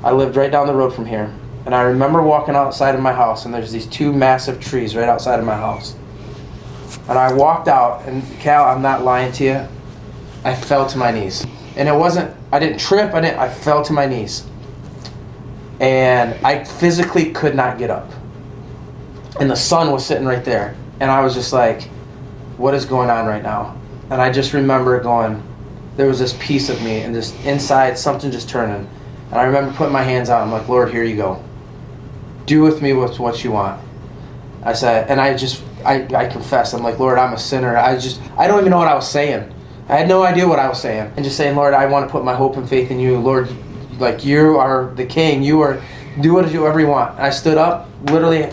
I lived right down the road from here. And I remember walking outside of my house, and there's these 2 massive trees right outside of my house. And I walked out, and Cal, I'm not lying to you, I fell to my knees. And it wasn't, I didn't trip, I fell to my knees. And I physically could not get up. And the sun was sitting right there. And I was just like, what is going on right now? And I just remember going, there was this piece of me, and just inside, something just turning. And I remember putting my hands out, I'm like, Lord, here you go. Do with me what you want. I said, and I confessed, I'm like, Lord, I'm a sinner. I don't even know what I was saying. I had no idea what I was saying. And just saying, Lord, I want to put my hope and faith in you. Lord, like, you are the king. Do whatever you want. And I stood up, literally,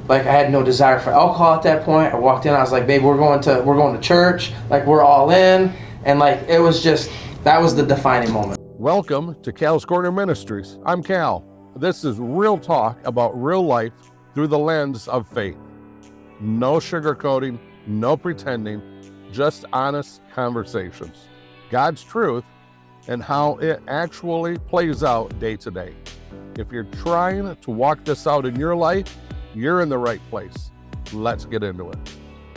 like I had no desire for alcohol at that point. I walked in, I was like, babe, we're going to church. Like, we're all in. And like, it was just, that was the defining moment. Welcome to Cal's Corner Ministries. I'm Cal. This is real talk about real life through the lens of faith. No sugarcoating, no pretending, just honest conversations. God's truth and how it actually plays out day to day. If you're trying to walk this out in your life, you're in the right place. Let's get into it.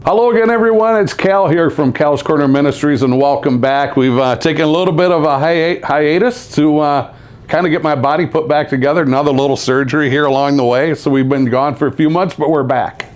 Hello again, everyone. It's Cal here from Cal's Corner Ministries, and welcome back. We've taken a little bit of a hiatus to kind of get my body put back together. Another little surgery here along the way. So we've been gone for a few months, but we're back.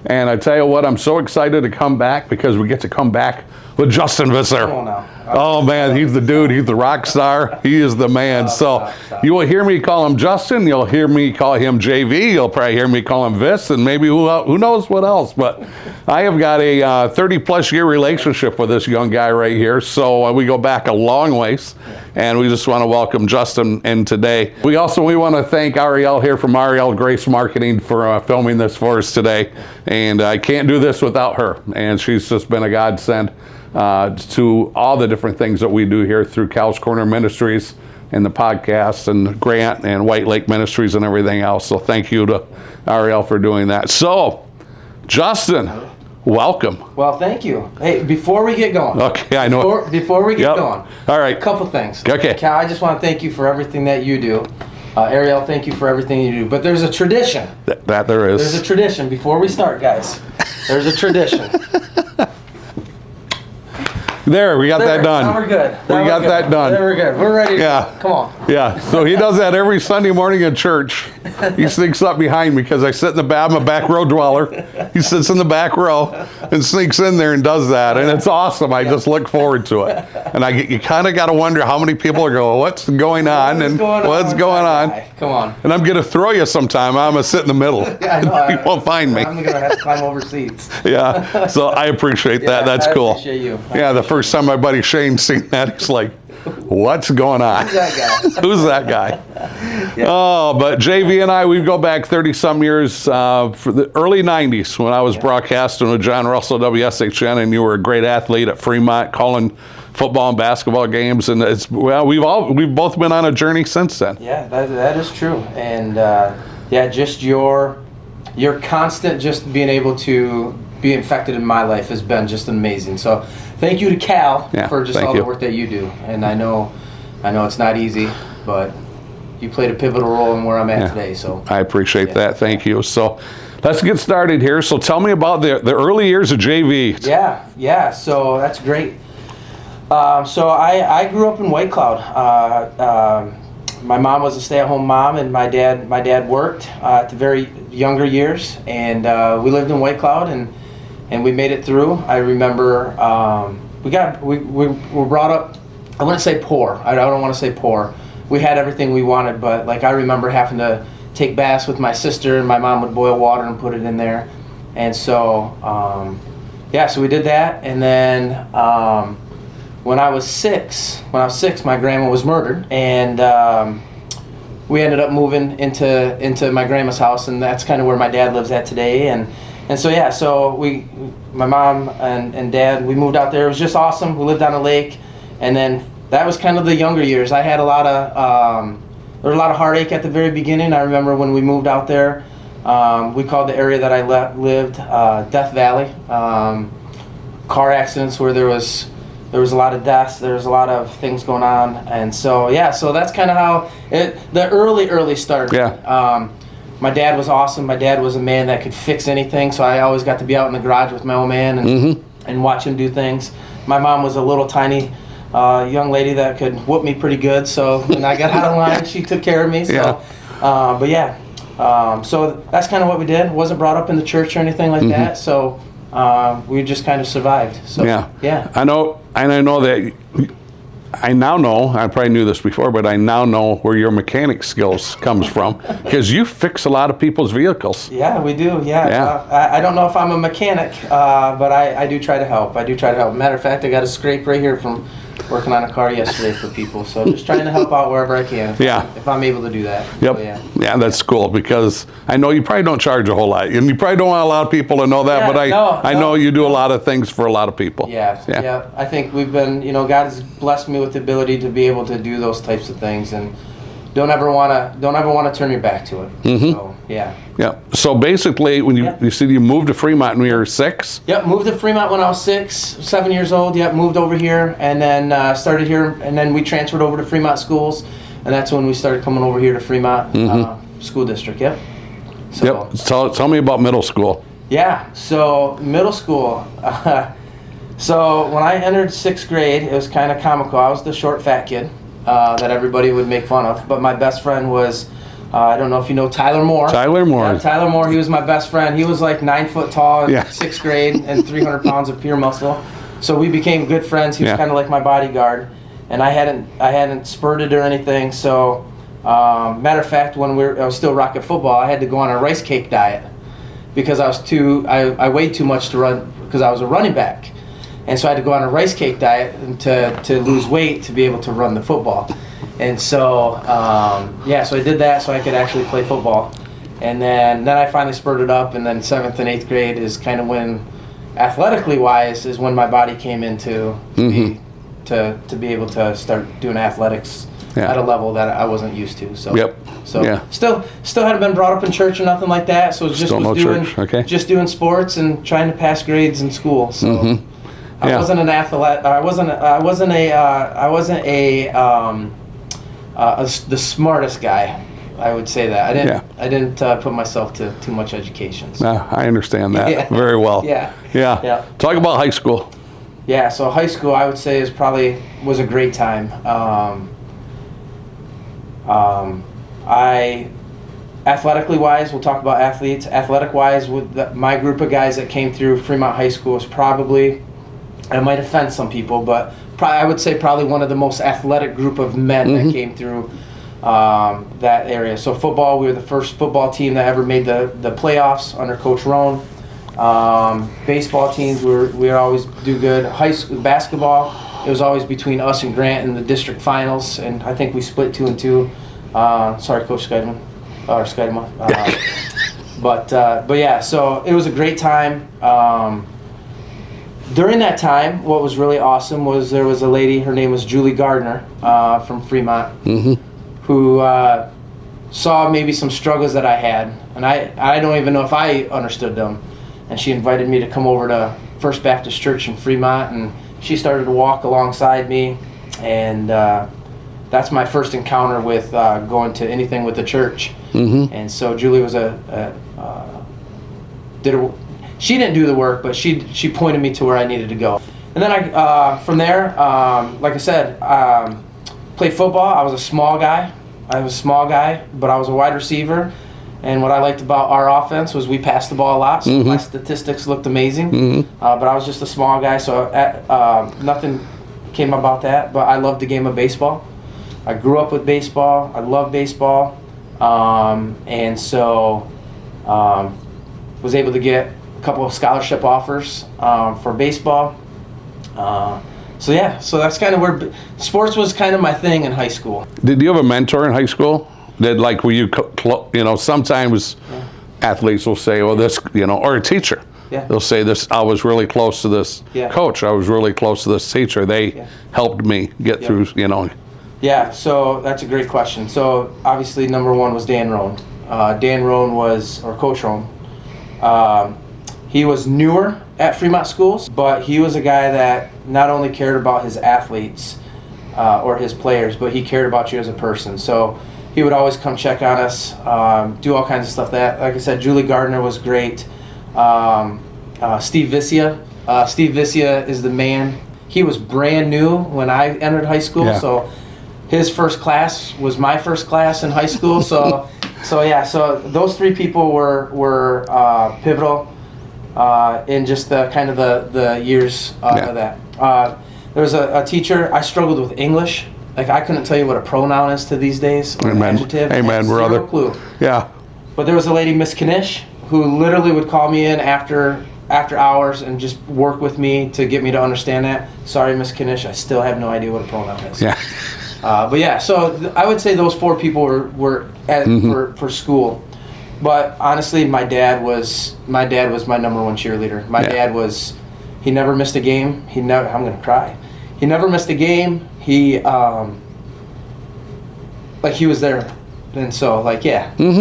And I tell you what, I'm so excited to come back because we get to come back with Justin Visser. Come on now. Oh man, he's the dude. He's the rock star. He is the man. So you will hear me call him Justin. You'll hear me call him JV. You'll probably hear me call him Viss, and maybe who knows what else. But I have got a 30-plus year relationship with this young guy right here. So we go back a long ways, and we just want to welcome Justin in today. We want to thank Ariel here from Ariel Grace Marketing for filming this for us today. And I can't do this without her. And she's just been a godsend to all the different things that we do here through Cal's Corner Ministries and the podcast and Grant and White Lake Ministries and everything else. So thank you to Ariel for doing that. So, Justin, welcome. Well, thank you. Hey, before we get going. Okay, I know. Before we get going. All right. A couple things. Okay. Cal, I just want to thank you for everything that you do. Ariel, thank you for everything you do. But there's a tradition. That there is. There's a tradition. Before we start, guys, there's a tradition. There, we got that done. Now we're good. We got that done. There, we're good. We're ready. Yeah. Come on. Yeah. So he does that every Sunday morning at church. He sneaks up behind me because I sit in the back. I'm a back row dweller. He sits in the back row and sneaks in there and does that, and it's awesome. I just look forward to it. And you kind of got to wonder how many people are going, what's going on? What's going on? Come on. And I'm gonna throw you sometime. I'm gonna sit in the middle. You won't find me. I'm gonna have to climb over seats. Yeah. So I appreciate that. That's cool. I appreciate you. Yeah. The first time my buddy Shane seen that, he's like, what's going on? Who's that guy? Who's that guy? Yeah. Oh, but JV and I, we go back 30-some years, for the early 90s when I was broadcasting with John Russell, WSHN, and you were a great athlete at Fremont calling football and basketball games, and we've both been on a journey since then. Yeah, that is true, and just your constant just being able to be infected in my life has been just amazing. So thank you to Cal for just all the work that you do, and I know it's not easy, but you played a pivotal role in where I'm at today. So I appreciate that. Thank you. So let's get started here. So tell me about the early years of JV. Yeah. So that's great. So I grew up in White Cloud. My mom was a stay-at-home mom, and my dad worked at the very younger years, and we lived in White Cloud, and we made it through. I remember we were brought up. I wouldn't say poor. I don't want to say poor. We had everything we wanted, but like I remember having to take baths with my sister, and my mom would boil water and put it in there, and so so we did that, and then when I was six, my grandma was murdered, and we ended up moving into my grandma's house, and that's kind of where my dad lives at today, and so my mom and dad, we moved out there. It was just awesome. We lived on a lake, and then that was kind of the younger years. I had there was a lot of heartache at the very beginning. I remember when we moved out there, we called the area that I lived Death Valley. Car accidents where there was there was a lot of deaths, there was a lot of things going on, and so yeah, so that's kind of how the early start. Yeah. My dad was awesome. My dad was a man that could fix anything, so I always got to be out in the garage with my old man and watch him do things. My mom was a little tiny young lady that could whoop me pretty good, so when I got out of line, she took care of me. So, Yeah. But yeah, so that's kind of what we did. Wasn't brought up in the church or anything like that, so we just kind of survived. So yeah. I know, and I know that. I now know, I probably knew this before, but I now know where your mechanic skills comes from, because you fix a lot of people's vehicles. Yeah, we do, yeah. I don't know if I'm a mechanic, but I do try to help. Matter of fact, I got a scrape right here from working on a car yesterday for people, so just trying to help out wherever I can if I'm able to do that. Yep. So, yeah, that's cool, because I know you probably don't charge a whole lot, and you probably don't want a lot of people to know that, but I know you do a lot of things for a lot of people. Yeah. I think we've been, God has blessed me with the ability to be able to do those types of things, and don't ever want to turn your back to it. So, yeah. So basically, when you said you moved to Fremont when you were 6? Yep, moved to Fremont when I was 7 years old. Yep, moved over here, and then started here, and then we transferred over to Fremont schools, and that's when we started coming over here to Fremont School District. Yep. So, Tell me about middle school. Yeah. So middle school. So when I entered 6th grade, it was kind of comical. I was the short, fat kid that everybody would make fun of, but my best friend was. I don't know if you know Tyler Moore. Tyler Moore. Yeah, Tyler Moore. He was my best friend. He was like 9 foot tall in 6th grade and 300 pounds of pure muscle. So we became good friends. He was kind of like my bodyguard, and I hadn't spurted or anything. So, matter of fact, when I was still rocking football, I had to go on a rice cake diet because I weighed too much to run because I was a running back, and so I had to go on a rice cake diet to lose weight to be able to run the football. And so, so I did that so I could actually play football. And then I finally spurted up, and then 7th and 8th grade is kind of when, athletically wise, is when my body came into to be able to start doing athletics at a level that I wasn't used to. So, still hadn't been brought up in church or nothing like that. So it was just doing sports and trying to pass grades in school. So I wasn't an athlete. I wasn't the smartest guy, I would say that. I didn't put myself to too much education. So. I understand that very well. Yeah. Talk about high school. Yeah, so high school I would say was a great time. Athletically wise, we'll talk about athletes. Athletic wise, with my group of guys that came through Fremont High School was probably, I might offend some people, but I would say probably one of the most athletic group of men that came through that area. So football, we were the first football team that ever made the playoffs under Coach Roan. Baseball teams, we always do good. High school basketball, it was always between us and Grant in the district finals, and I think we split 2-2. Sorry, Coach Scheidman, or Scheidema. But yeah, so it was a great time. During that time, what was really awesome was there was a lady, her name was Julie Gardner from Fremont, who saw maybe some struggles that I had, and I don't even know if I understood them. And she invited me to come over to First Baptist Church in Fremont, and she started to walk alongside me, and that's my first encounter with going to anything with the church. And so Julie was she didn't do the work, but she pointed me to where I needed to go. And then from there, like I said, played football. I was a small guy, but I was a wide receiver. And what I liked about our offense was we passed the ball a lot, so my statistics looked amazing. But I was just a small guy, so nothing came about that. But I loved the game of baseball. I grew up with baseball. I love baseball. And so was able to get a couple of scholarship offers for baseball. So that's kind of where sports was kind of my thing in high school. Did you have a mentor in high school? That like were you, sometimes athletes will say, well, this, or a teacher. They'll say this, I was really close to this coach. I was really close to this teacher. They helped me get through, Yeah, so that's a great question. So obviously number one was Dan Roan. Dan Roan or Coach Roan. He was newer at Fremont schools, but he was a guy that not only cared about his athletes or his players, but he cared about you as a person. So he would always come check on us, do all kinds of stuff. That, like I said, Julie Gardner was great. Steve Visser. Steve Visser is the man. He was brand new when I entered high school, so his first class was my first class in high school. So those three people were pivotal in just the kind of the years of that. There was a teacher. I struggled with English. Like, I couldn't tell you what a pronoun is to these days. Or an adjective. Amen, brother. Zero clue. Yeah. But there was a lady, Miss Knish, who literally would call me in after hours and just work with me to get me to understand that. Sorry, Miss Knish, I still have no idea what a pronoun is. Yeah. But yeah, so I would say those four people were for school. But honestly, my dad was my number one cheerleader. My dad was, he never missed a game. I'm gonna cry. He never missed a game. He he was there, and so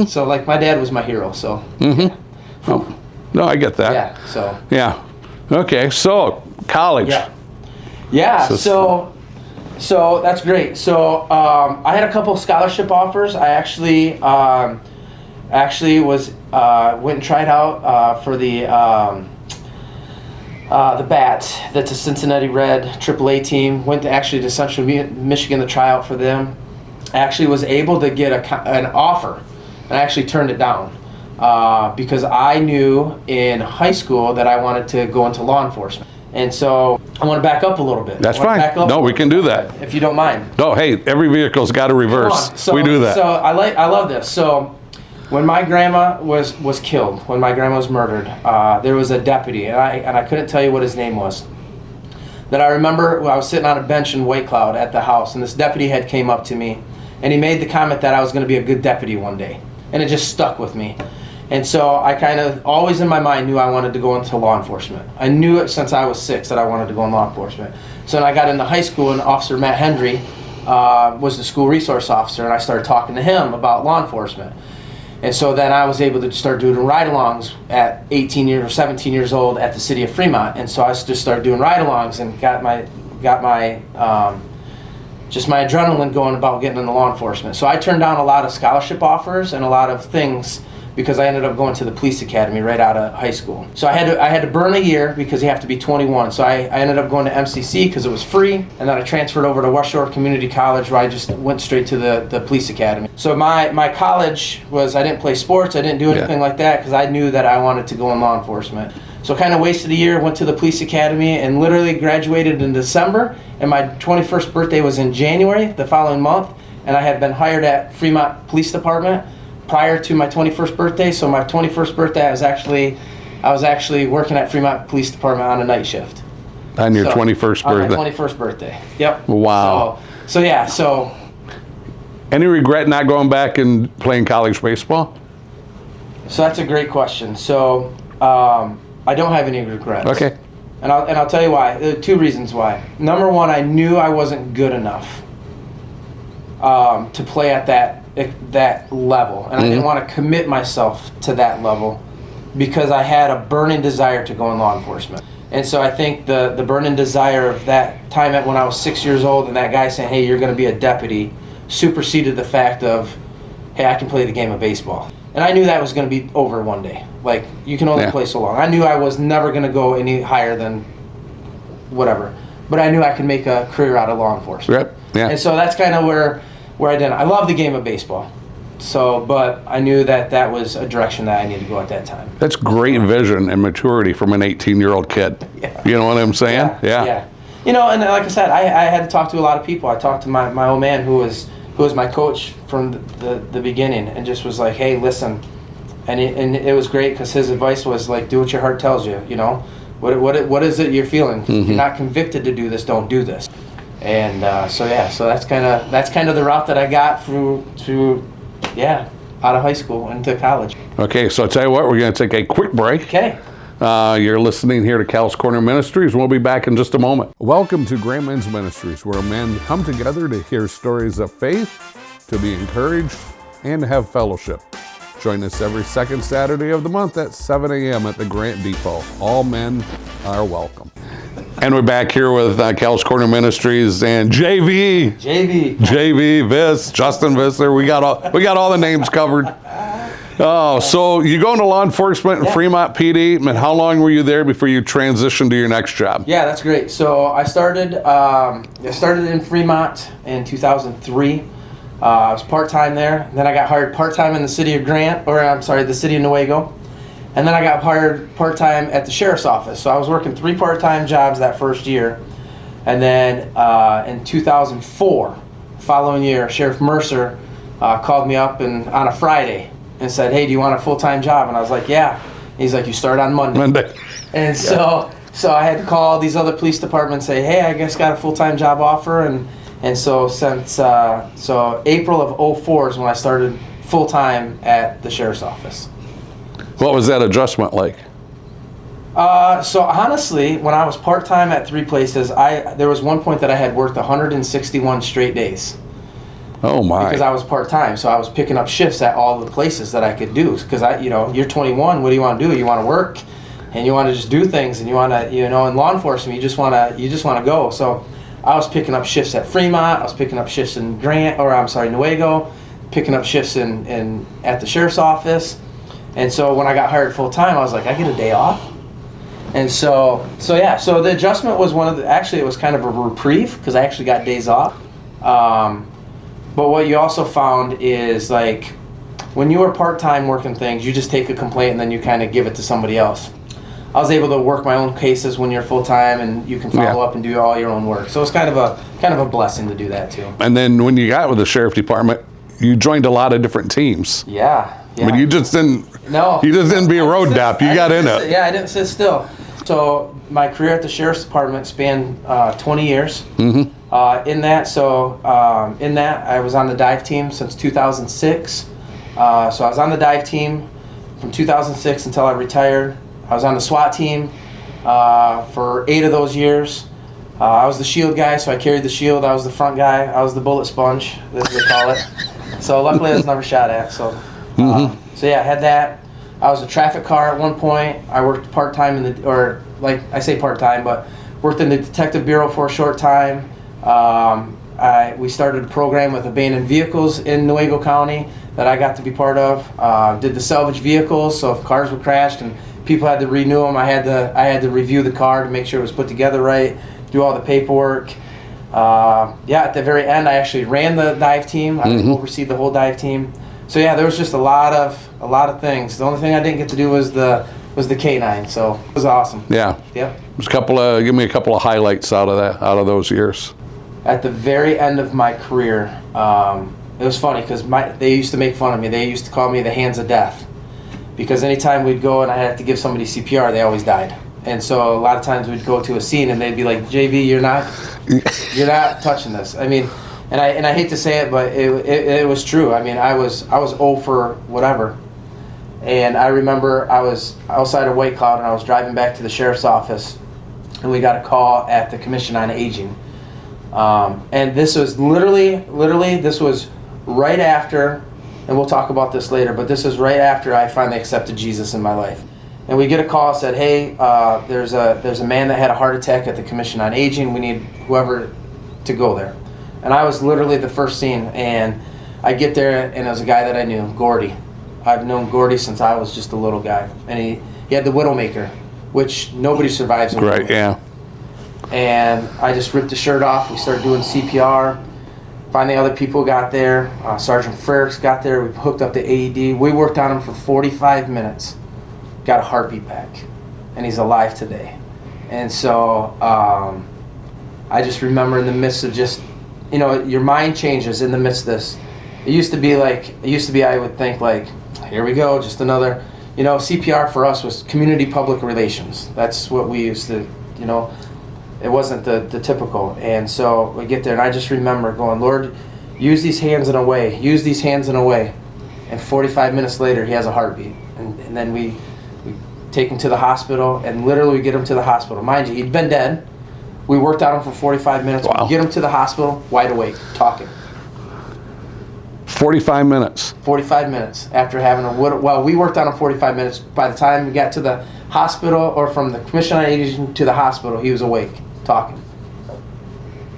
so like my dad was my hero. So Oh, no, I get that. yeah, so Yeah. Okay, so college. yeah. So that's great. So I had a couple scholarship offers. I actually was went and tried out for the Bats. That's a Cincinnati Red AAA team. Went to Central Michigan to try out for them. I actually was able to get an offer, and I actually turned it down because I knew in high school that I wanted to go into law enforcement. And so I want to back up a little bit. That's fine. No, we can do that. If you don't mind. No, hey, every vehicle's got a reverse. We do that. So I love this. So when my grandma was killed, when my grandma was murdered, there was a deputy, and I couldn't tell you what his name was. That I remember I was sitting on a bench in White Cloud at the house, and this deputy had came up to me, and he made the comment that I was going to be a good deputy one day, and it just stuck with me. And so I kind of always in my mind knew I wanted to go into law enforcement. I knew it since I was 6 that I wanted to go in law enforcement. So when I got into high school, and Officer Matt Hendry was the school resource officer, and I started talking to him about law enforcement. And so then I was able to start doing ride-alongs at 18 years or 17 years old at the city of Fremont. And so I just started doing ride-alongs and got my just my adrenaline going about getting into law enforcement. So I turned down a lot of scholarship offers and a lot of things because I ended up going to the police academy right out of high school. So I had to burn a year because you have to be 21. So I ended up going to MCC because it was free, and then I transferred over to West Shore Community College where I just went straight to the police academy. So my college was, I didn't play sports, I didn't do anything like that because I knew that I wanted to go in law enforcement. So kind of wasted a year, went to the police academy, and literally graduated in December, and my 21st birthday was in January, the following month, and I had been hired at Fremont Police Department prior to my 21st birthday. So my 21st birthday, I was actually working at Fremont Police Department on a night shift. On your 21st birthday? On my 21st birthday, yep. Wow. So any regret not going back and playing college baseball? So that's a great question. So I don't have any regrets. Okay. And I'll tell you why. There are 2 reasons why. Number one, I knew I wasn't good enough to play at that level, and I didn't want to commit myself to that level because I had a burning desire to go in law enforcement. And so I think the burning desire of that time when I was 6 years old and that guy saying, hey, you're going to be a deputy, superseded the fact of, hey, I can play the game of baseball. And I knew that was going to be over one day. Like, you can only play so long. I knew I was never going to go any higher than whatever. But I knew I could make a career out of law enforcement. Yep. Yeah. And so that's kind of where I did. I love the game of baseball. So, but I knew that was a direction that I needed to go at that time. That's great vision and maturity from an 18-year-old kid. Yeah. You know what I'm saying? Yeah. You know, and like I said, I had to talk to a lot of people. I talked to my old man who was my coach from the beginning, and just was like, hey, listen. And it was great because his advice was like, do what your heart tells you. You know, what is it you're feeling? If you're not convicted to do this, don't do this. And so that's kind of the route that I got through out of high school into college. Okay, so I'll tell you what, we're going to take a quick break. Okay. You're listening here to Cal's Corner Ministries. We'll be back in just a moment. Welcome to Great Men's Ministries, where men come together to hear stories of faith, to be encouraged, and have fellowship. Join us every second Saturday of the month at 7 a.m. at the Grant Depot. All men are welcome. And we're back here with Cal's Corner Ministries and JV, Viss, Justin Visser. We got all the names covered. Oh, so you go into law enforcement in Fremont PD, and how long were you there before you transitioned to your next job? Yeah, that's great. So I started in Fremont in 2003. I was part-time there. And then I got hired part-time in the city of the city of Newaygo. And then I got hired part-time at the sheriff's office. So I was working 3 part-time jobs that first year. And then in 2004, following year, Sheriff Mercer called me up on a Friday and said, "Hey, do you want a full-time job?" And I was like, "Yeah." He's like, "You start on Monday." And so I had to call these other police departments and say, "Hey, I guess got a full-time job offer." And so since April of 04 is when I started full-time at the sheriff's office. What was that adjustment like? So honestly, when I was part-time at 3 places, there was one point that I had worked 161 straight days. Oh my! Because I was part-time, so I was picking up shifts at all the places that I could do. Because you're 21, what do you want to do? You want to work, and you want to just do things, and you want to, in law enforcement, you just want to go. So I was picking up shifts at Fremont. I was picking up shifts in Newaygo, picking up shifts at the sheriff's office. And so when I got hired full-time, I was like, I get a day off. And so the adjustment was it was kind of a reprieve because I actually got days off. But what you also found is, like, when you were part-time working things, you just take a complaint and then you kind of give it to somebody else. I was able to work my own cases when you're full-time, and you can follow up and do all your own work. So it's kind of a blessing to do that too. And then when you got with the sheriff department, you joined a lot of different teams. Yeah. I mean, you just didn't. No. You just didn't be a road dap. You got in it. Yeah, I didn't sit still. So my career at the sheriff's department spanned 20 years. Mm-hmm. In that, I was on the dive team since 2006. So I was on the dive team from 2006 until I retired. I was on the SWAT team for 8 of those years. I was the shield guy, so I carried the shield. I was the front guy. I was the bullet sponge, as they call it. So luckily I was never shot at. So I had that. I was a traffic car at one point. I worked part-time but worked in the detective bureau for a short time. We started a program with abandoned vehicles in Newaygo County that I got to be part of. Did the salvage vehicles, so if cars were crashed and people had to renew them, I had to review the car to make sure it was put together right, do all the paperwork. At the very end, I actually ran the dive team. I oversee the whole dive team. So there was just a lot of things. The only thing I didn't get to do was the K9. So it was awesome. Yeah. Yep. Give me a couple of highlights out of those years. At the very end of my career, it was funny because they used to make fun of me. They used to call me the hands of death, because anytime we'd go and I had to give somebody CPR, they always died. And so a lot of times we'd go to a scene and they'd be like, "JV, you're not touching this." I mean, and I hate to say it, but it was true. I mean, I was 0 for whatever. And I remember I was outside of White Cloud and I was driving back to the sheriff's office, and we got a call at the Commission on Aging. And this was literally this was right after, and we'll talk about this later, but this is right after I finally accepted Jesus in my life. And we get a call, said, "Hey, there's a man that had a heart attack at the Commission on Aging. We need whoever to go there." And I was literally the first scene, and I get there, and it was a guy that I knew, Gordy. I've known Gordy since I was just a little guy, and he had the Widowmaker, which nobody survives in. Right. Yeah. And I just ripped the shirt off. We started doing CPR. Finally, other people got there. Sergeant Frericks got there. We hooked up the AED. We worked on him for 45 minutes. Got a heartbeat back, and he's alive today. And so I just remember in the midst of just, your mind changes in the midst of this. It used to be I would think like, here we go, just another, CPR for us was community public relations. That's what we used to, it wasn't the typical. And so we get there, and I just remember going, "Lord, use these hands in a way, And 45 minutes later, he has a heartbeat. And then we take him to the hospital, and literally we get him to the hospital. Mind you, he'd been dead. We worked on him for 45 minutes. Wow. We get him to the hospital, wide awake, talking. 45 minutes. 45 minutes after having we worked on him 45 minutes. By the time we got to the hospital, or from the Commission on Aging to the hospital, he was awake. talking.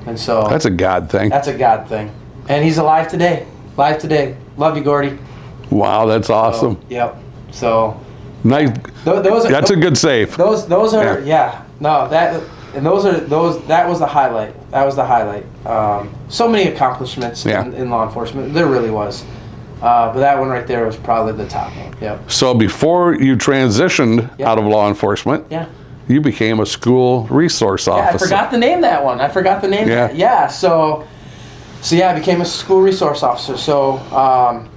And so That's a God thing. that's a God thing. And he's alive today. Live today. Love you, Gordy. Wow, that's awesome. So, yep. So Nice. those are, That's a good save. Those are no, that was the highlight. That was the highlight. So many accomplishments in law enforcement. There really was. But that one right there was probably the top one. Yep. So before you transitioned out of law enforcement, you became a school resource officer. I forgot to name that one. So I became a school resource officer. So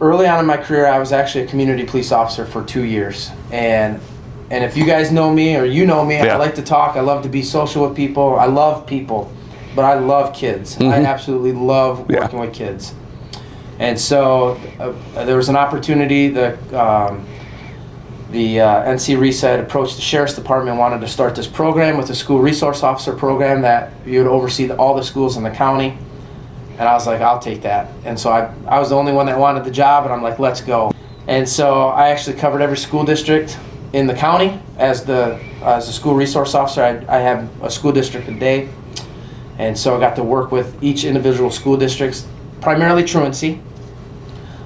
early on in my career, I was actually a community police officer for 2 years. And if you guys know me or you know me, I like to talk. I love to be social with people. I love people, but I love kids. I absolutely love working with kids. And so there was an opportunity. The NC Reset approached the Sheriff's Department and wanted to start this program with a school resource officer program that you would oversee all the schools in the county. And I was like, I'll take that. And so I was the only one that wanted the job, and I'm like, let's go. And so I actually covered every school district in the county as a school resource officer. I have a school district a day. And so I got to work with each individual school districts, primarily truancy.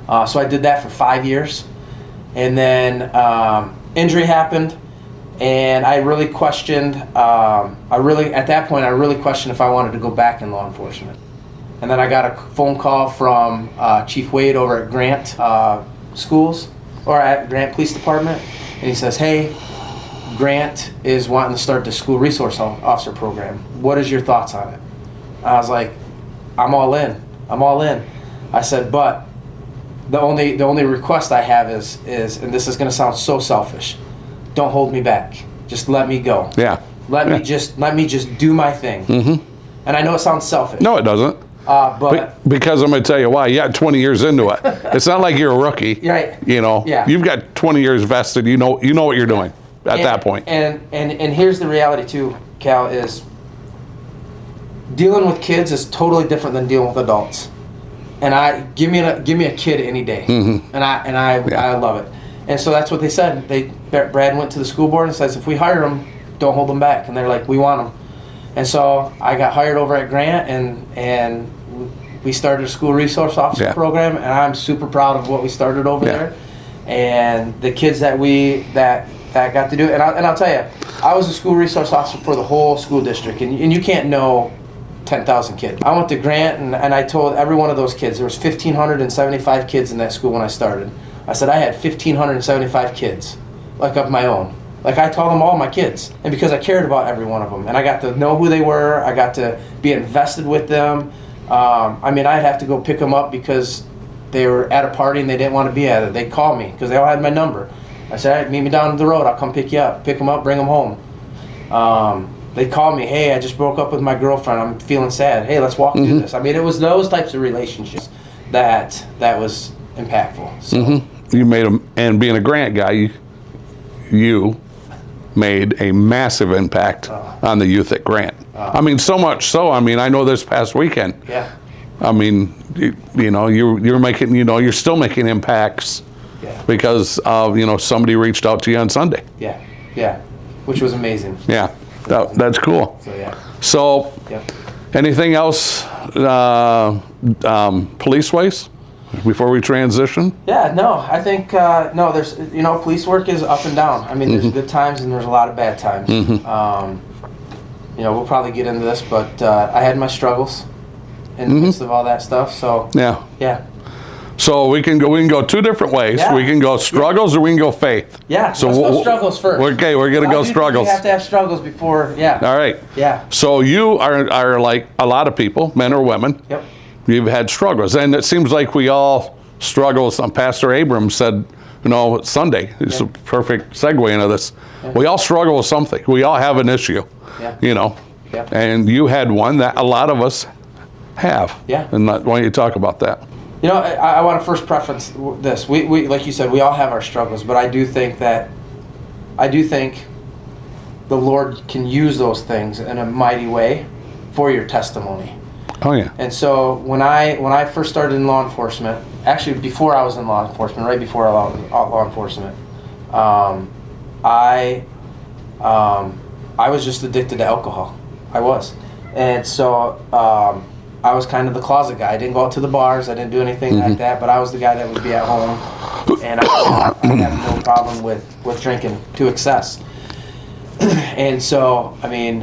So I did that for 5 years. And then injury happened, and I really questioned, at that point, I really questioned if I wanted to go back in law enforcement. And then I got a phone call from Chief Wade over at Grant Schools, or at Grant Police Department, and he says, hey, Grant is wanting to start the school resource officer program. What is your thoughts on it? I was like, I'm all in. I said, but the only request I have is, and this is going to sound so selfish, don't hold me back. Just let me go. Let me just do my thing. And I know it sounds selfish. No, it doesn't. But because I'm going to tell you why. You got 20 years into it. It's not like you're a rookie. Right. You know. You've got 20 years vested. You know what you're doing at that point. And here's the reality too, Cal, is dealing with kids is totally different than dealing with adults. And give me a kid any day. And I love it. And so that's what they said. Brad went to the school board and says, if we hire them, don't hold them back. And they're like, we want them. And so I got hired over at Grant, and we started a school resource officer program, and I'm super proud of what we started over there, and the kids that got to do it. And I'll tell you, I was a school resource officer for the whole school district, and you can't know 10,000 kids. I went to Grant, and I told every one of those kids, there was 1,575 kids in that school when I started. I said I had 1,575 kids, like of my own. Like I taught them all my kids, and because I cared about every one of them, and I got to know who they were, I got to be invested with them. I mean, I'd have to go pick them up because they were at a party and they didn't want to be at it. They'd call me because they all had my number. I said, all right, meet me down the road. I'll come pick you up, pick them up, bring them home. They'd call me, hey, I just broke up with my girlfriend. I'm feeling sad. Hey, let's walk through this. I mean, it was those types of relationships that was impactful. So. You made them, and being a Grant guy, you made a massive impact on the youth at Grant. I mean, so much so. I mean, I know this past weekend. I mean, you're making, you're still making impacts because of, somebody reached out to you on Sunday. Which was amazing. That's cool. So anything else police-wise before we transition? I think, no, there's, police work is up and down. I mean, there's good times and there's a lot of bad times. We'll probably get into this, but I had my struggles in the midst of all that stuff, so. So we can go two different ways. We can go struggles or we can go faith. So let's go struggles first. Okay, we're going to go struggles. You have to have struggles before, All right. So you are like a lot of people, men or women. You've had struggles, and it seems like we all struggle. Pastor Abrams said, Sunday. It's a perfect segue into this. We all struggle with something. We all have an issue, and you had one that a lot of us have. And why don't you talk about that? I want to first preference this. We like you said, we all have our struggles, but I do think the Lord can use those things in a mighty way for your testimony. And so when I first started in law enforcement, actually before I was in law enforcement, right before law enforcement, I was just addicted to alcohol. I was. And so I was kind of the closet guy. I didn't go out to the bars. I didn't do anything like that, but I was the guy that would be at home, and I had no problem with drinking to excess. And so, I mean,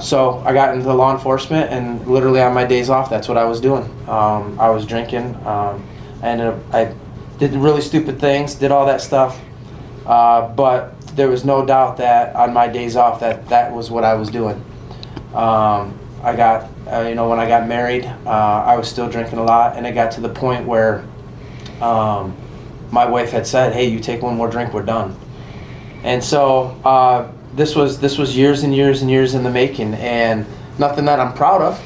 so I got into law enforcement, and literally on my days off, that's what I was doing. I was drinking. I did really stupid things, did all that stuff, but there was no doubt that on my days off that was what I was doing. I got, when I got married, I was still drinking a lot, and it got to the point where my wife had said, "Hey, you take one more drink, we're done." And so this was years and years and years in the making, and nothing that I'm proud of.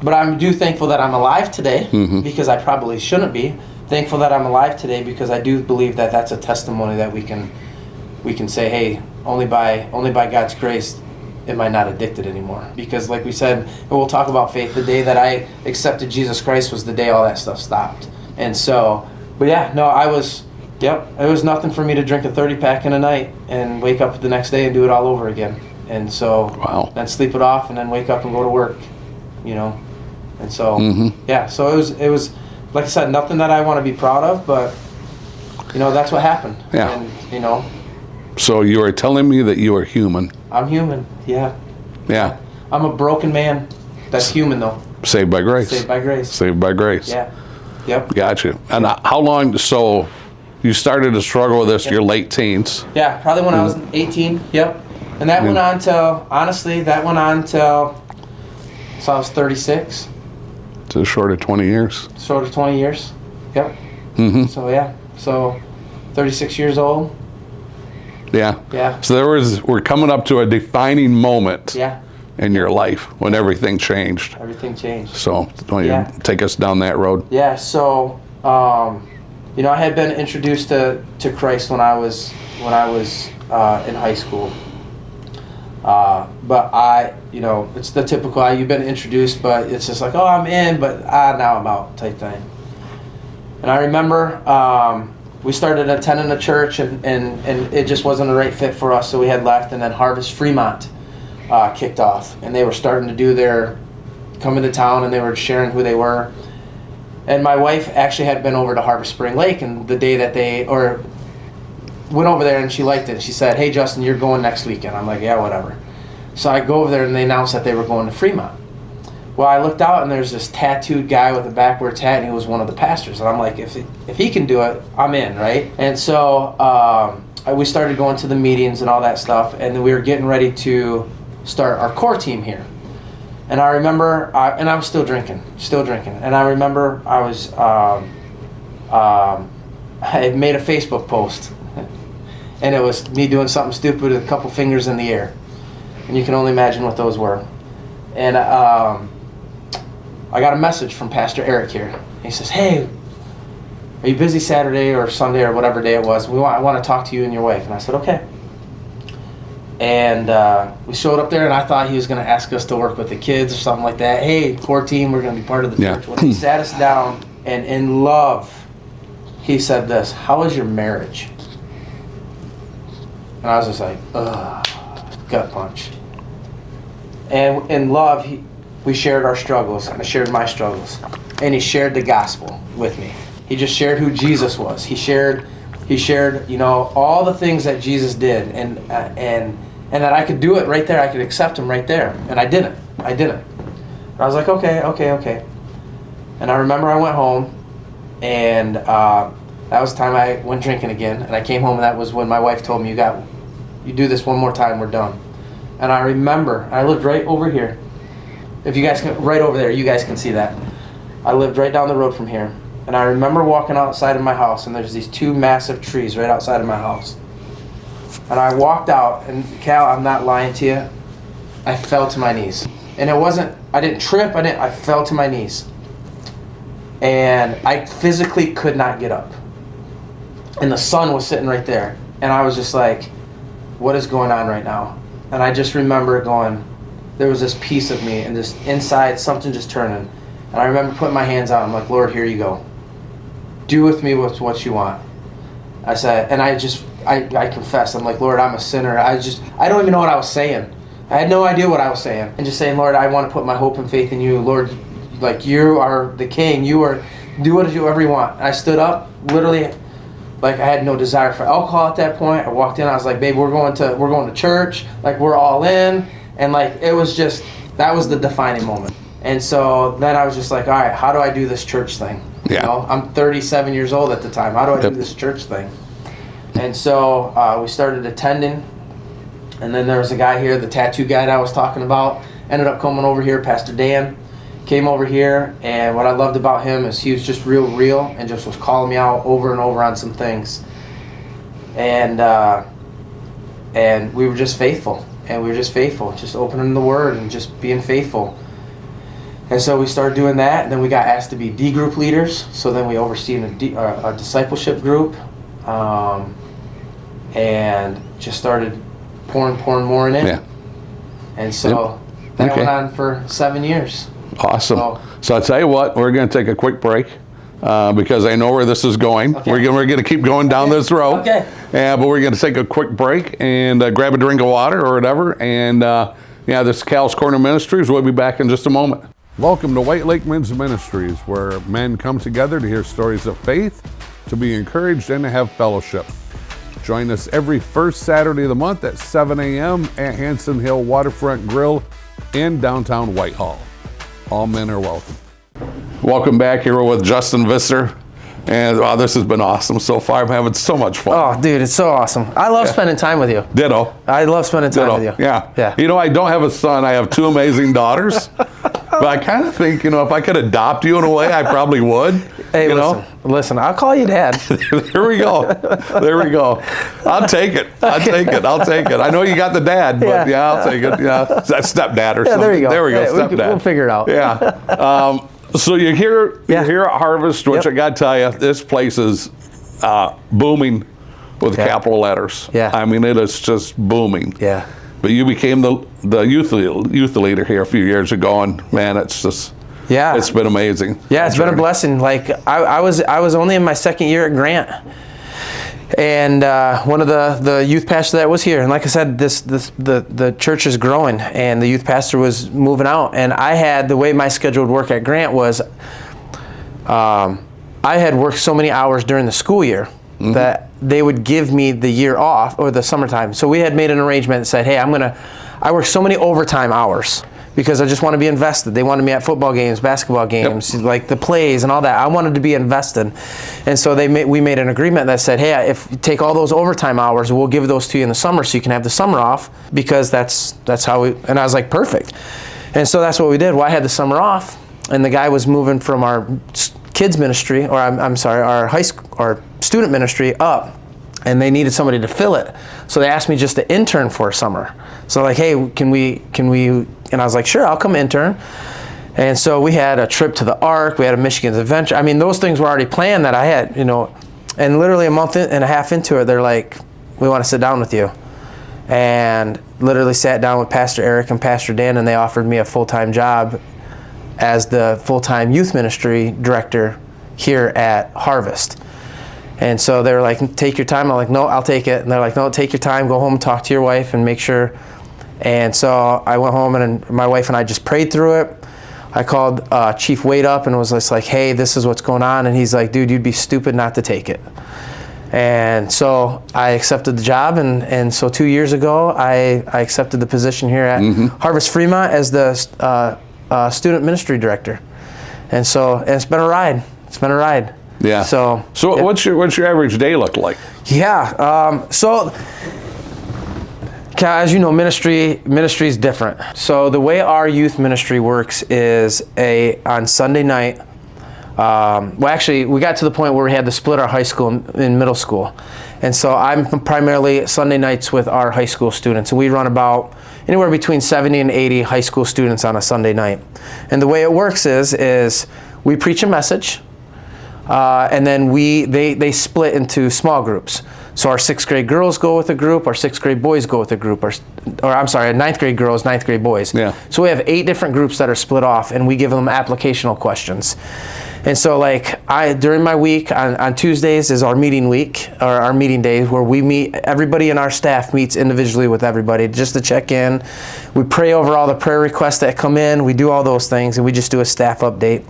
But I'm thankful that I'm alive today, because I probably shouldn't be. Thankful that I'm alive today because I do believe that that's a testimony that we can say, hey, only by God's grace am I not addicted anymore. Because like we said, and we'll talk about faith, the day that I accepted Jesus Christ was the day all that stuff stopped. And so, but yeah, no, it was nothing for me to drink a 30-pack in a night and wake up the next day and do it all over again. And so, then sleep it off and then wake up and go to work, And so, yeah, so it was, like I said, nothing that I want to be proud of, but, that's what happened. Yeah. And, So you are telling me that you are human. I'm human, yeah. Yeah. I'm a broken man that's human, though. Saved by grace. Saved by grace. Saved by grace. Yeah. Yep. Gotcha. And how long, so you started to struggle with this your late teens. Yeah, probably when I was 18, yep. And that went on till, honestly, so I was 36. So short of 20 years. Short of 20 years, yep. So yeah, so 36 years old. Yeah. Yeah. So we're coming up to a defining moment in your life when everything changed. Everything changed. So why don't you take us down that road? Yeah, so I had been introduced to Christ when I was in high school. But it's the typical, you've been introduced, but it's just like, oh, I'm in, but now I'm out type thing. And I remember we started attending a church, and it just wasn't the right fit for us, so we had left, and then Harvest Fremont kicked off, and they were starting to do come into town, and they were sharing who they were. And my wife actually had been over to Harvest Spring Lake, and the day that went over there, and she liked it. She said, "Hey, Justin, you're going next weekend." I'm like, "Yeah, whatever." So I go over there, and they announced that they were going to Fremont. Well, I looked out, and there's this tattooed guy with a backwards hat, and he was one of the pastors. And I'm like, if he can do it, I'm in, right? And so we started going to the meetings and all that stuff, and then we were getting ready to start our core team here. And I remember, and I was still drinking. And I remember I had made a Facebook post, and it was me doing something stupid with a couple fingers in the air. And you can only imagine what those were. And I got a message from Pastor Eric here. He says, "Hey, are you busy Saturday or Sunday or whatever day it was? I want to talk to you and your wife." And I said, "Okay." And we showed up there, and I thought he was going to ask us to work with the kids or something like that. Hey, core team, we're going to be part of the church. When he sat us down, and in love, he said this, "How is your marriage?" And I was just like, ugh, gut punch. And in love, we shared our struggles, and I shared my struggles. And he shared the gospel with me. He just shared who Jesus was. He shared, all the things that Jesus did, and that I could do it right there. I could accept him right there, and I didn't. And I was like, okay. And I remember I went home, and that was the time I went drinking again. And I came home, and that was when my wife told me, you do this one more time, we're done. And I remember, I lived right over here. If you guys can, right over there, you guys can see that. I lived right down the road from here. And I remember walking outside of my house, and there's these two massive trees right outside of my house. And I walked out, and Cal, I'm not lying to you, I fell to my knees. And I didn't trip, I fell to my knees. And I physically could not get up. And the sun was sitting right there. And I was just like, what is going on right now? And I just remember going, there was this piece of me, and this inside, something just turning. And I remember putting my hands out. I'm like, Lord, here you go. Do with me what you want. I said, and I confessed. I'm like, Lord, I'm a sinner. I don't even know what I was saying. I had no idea what I was saying. And just saying, Lord, I want to put my hope and faith in you. Lord, like, you are the king. You are, do whatever you want. I stood up, literally, like, I had no desire for alcohol at that point. I walked in, I was like, babe, we're going to church. Like, we're all in. And like, it was just, that was the defining moment. And so then I was just like, all right, how do I do this church thing? Yeah. You know, I'm 37 years old at the time. How do I do this church thing? And so we started attending. And then there was a guy here, the tattoo guy that I was talking about, ended up coming over here. Pastor Dan came over here. And what I loved about him is he was just real and just was calling me out over and over on some things. And we were just faithful. And we were just faithful, just opening the Word and just being faithful. And so we started doing that, and then we got asked to be D group leaders. So then we overseen a discipleship group, and just started pouring more in it. Yeah. And so that went on for 7 years. Awesome. So I'll tell you what, we're going to take a quick break. Because I know where this is going. Okay. We're going to keep going down this road. Okay. But we're going to take a quick break and grab a drink of water or whatever. And this is Cal's Corner Ministries. We'll be back in just a moment. Welcome to White Lake Men's Ministries, where men come together to hear stories of faith, to be encouraged, and to have fellowship. Join us every first Saturday of the month at 7 a.m. at Hanson Hill Waterfront Grill in downtown Whitehall. All men are welcome. Welcome back. Here with Justin Visser. And wow, this has been awesome so far. I'm having so much fun. Oh, dude, it's so awesome. I love spending time with you. Ditto. I love spending time with you. Yeah. You know, I don't have a son. I have two amazing daughters. But I kind of think, if I could adopt you in a way, I probably would. Hey, listen, I'll call you Dad. There we go. I'll take it. I'll take it. I know you got the dad, but I'll take it. Yeah, that's stepdad or something. There you go. There we go, stepdad. We'll figure it out. Yeah. So you're here at Harvest, which I got to tell you, this place is booming with capital letters. Yeah. I mean, it is just booming. Yeah. But you became the youth leader here a few years ago, and man, it's just it's been amazing. Yeah, it's been a blessing. Like I was only in my second year at Grant, and one of the youth pastors that was here, and like I said, the church is growing, and the youth pastor was moving out, and I had, the way my schedule would work at Grant was, I had worked so many hours during the school year that they would give me the year off, or the summertime. So we had made an arrangement that said, hey, I work so many overtime hours because I just want to be invested. They wanted me at football games, basketball games, like the plays and all that. I wanted to be invested. And so we made an agreement that said, hey, if you take all those overtime hours, we'll give those to you in the summer so you can have the summer off, because that's how we, and I was like, perfect. And so that's what we did. Well, I had the summer off, and the guy was moving from our kids ministry, or I'm sorry, our student ministry up, and they needed somebody to fill it. So they asked me just to intern for a summer. So like, hey, can we, and I was like, sure, I'll come intern. And so we had a trip to the Ark, we had a Michigan's Adventure. I mean, those things were already planned that I had, and literally a month and a half into it, they're like, we want to sit down with you. And literally sat down with Pastor Eric and Pastor Dan, and they offered me a full-time job as the full-time youth ministry director here at Harvest. And so they were like, take your time. I'm like, no, I'll take it. And they're like, no, take your time, go home, talk to your wife, and make sure. And so I went home, and my wife and I just prayed through it. I called Chief Wade up and was just like, hey, this is what's going on. And he's like, dude, you'd be stupid not to take it. And so I accepted the job. And so 2 years ago, I accepted the position here at Harvest Fremont as the student ministry director. And it's been a ride. It's been a ride. Yeah. So yeah. what's your average day look like? Yeah. So as you know, ministry is different. So the way our youth ministry works is on Sunday night. Well, actually, we got to the point where we had to split our high school and middle school. And so I'm primarily Sunday nights with our high school students. And we run about anywhere between 70 and 80 high school students on a Sunday night. And the way it works is we preach a message, and then they split into small groups. So our 6th grade girls go with a group, our 6th grade boys go with a group, or I'm sorry, 9th grade girls, 9th grade boys. Yeah. So we have 8 different groups that are split off, and we give them applicational questions. And so like during my week on Tuesdays is our meeting week, or our meeting days, where we meet, everybody in our staff meets individually with everybody just to check in. We pray over all the prayer requests that come in. We do all those things, and we just do a staff update.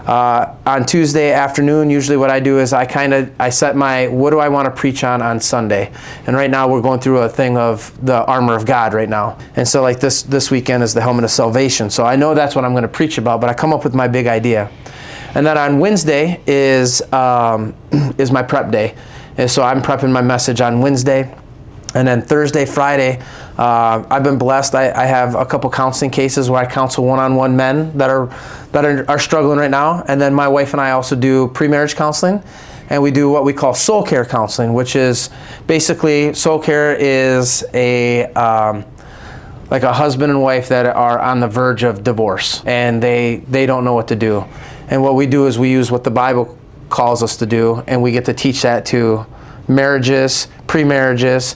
On Tuesday afternoon, usually what I do is I set my, what do I want to preach on Sunday? And right now we're going through a thing of the armor of God right now. And so like this weekend is the helmet of salvation. So I know that's what I'm going to preach about, but I come up with my big idea. And then on Wednesday is my prep day. And so I'm prepping my message on Wednesday. And then Thursday, Friday, I've been blessed. I have a couple counseling cases where I counsel one-on-one men that are struggling right now. And then my wife and I also do pre-marriage counseling. And we do what we call soul care counseling, which is basically, soul care is like a husband and wife that are on the verge of divorce. And they don't know what to do. And what we do is we use what the Bible calls us to do, and we get to teach that to marriages, pre-marriages.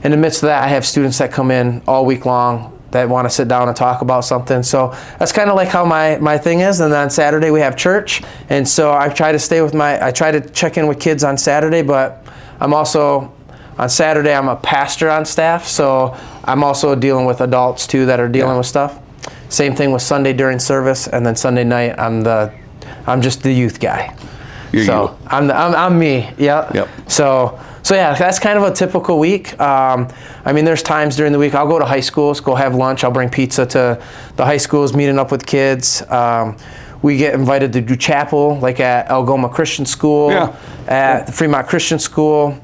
In the midst of that, I have students that come in all week long that want to sit down and talk about something. So that's kind of like how my thing is. And then on Saturday we have church. And so I try to check in with kids on Saturday, but I'm also, on Saturday I'm a pastor on staff. So I'm also dealing with adults too that are dealing with stuff. Same thing with Sunday during service. And then Sunday night, I'm just the youth guy. So I'm me. Yeah. Yep. So yeah, that's kind of a typical week. I mean, there's times during the week I'll go to high schools, go have lunch. I'll bring pizza to the high schools, meeting up with kids. We get invited to do chapel, like at Algoma Christian School, at the Fremont Christian School,